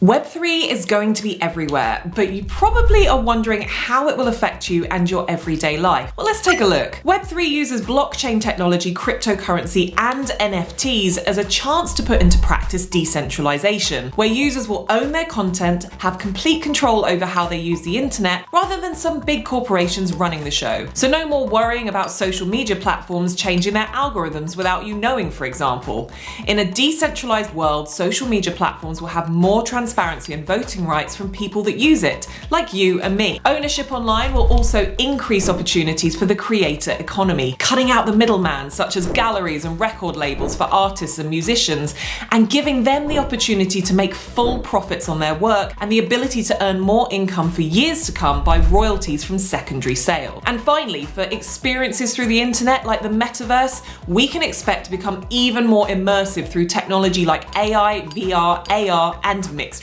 Web3 is going to be everywhere, but you probably are wondering how it will affect you and your everyday life. Well, let's take a look. Web3 uses blockchain technology, cryptocurrency, and NFTs as a chance to put into practice decentralization, where users will own their content, have complete control over how they use the internet, rather than some big corporations running the show. So no more worrying about social media platforms changing their algorithms without you knowing, for example. In a decentralized world, social media platforms will have more transparency and voting rights from people that use it, like you and me. Ownership online will also increase opportunities for the creator economy, cutting out the middleman, such as galleries and record labels for artists and musicians, and giving them the opportunity to make full profits on their work and the ability to earn more income for years to come by royalties from secondary sales. And finally, for experiences through the internet like the metaverse, we can expect to become even more immersive through technology like AI, VR, AR, and mixed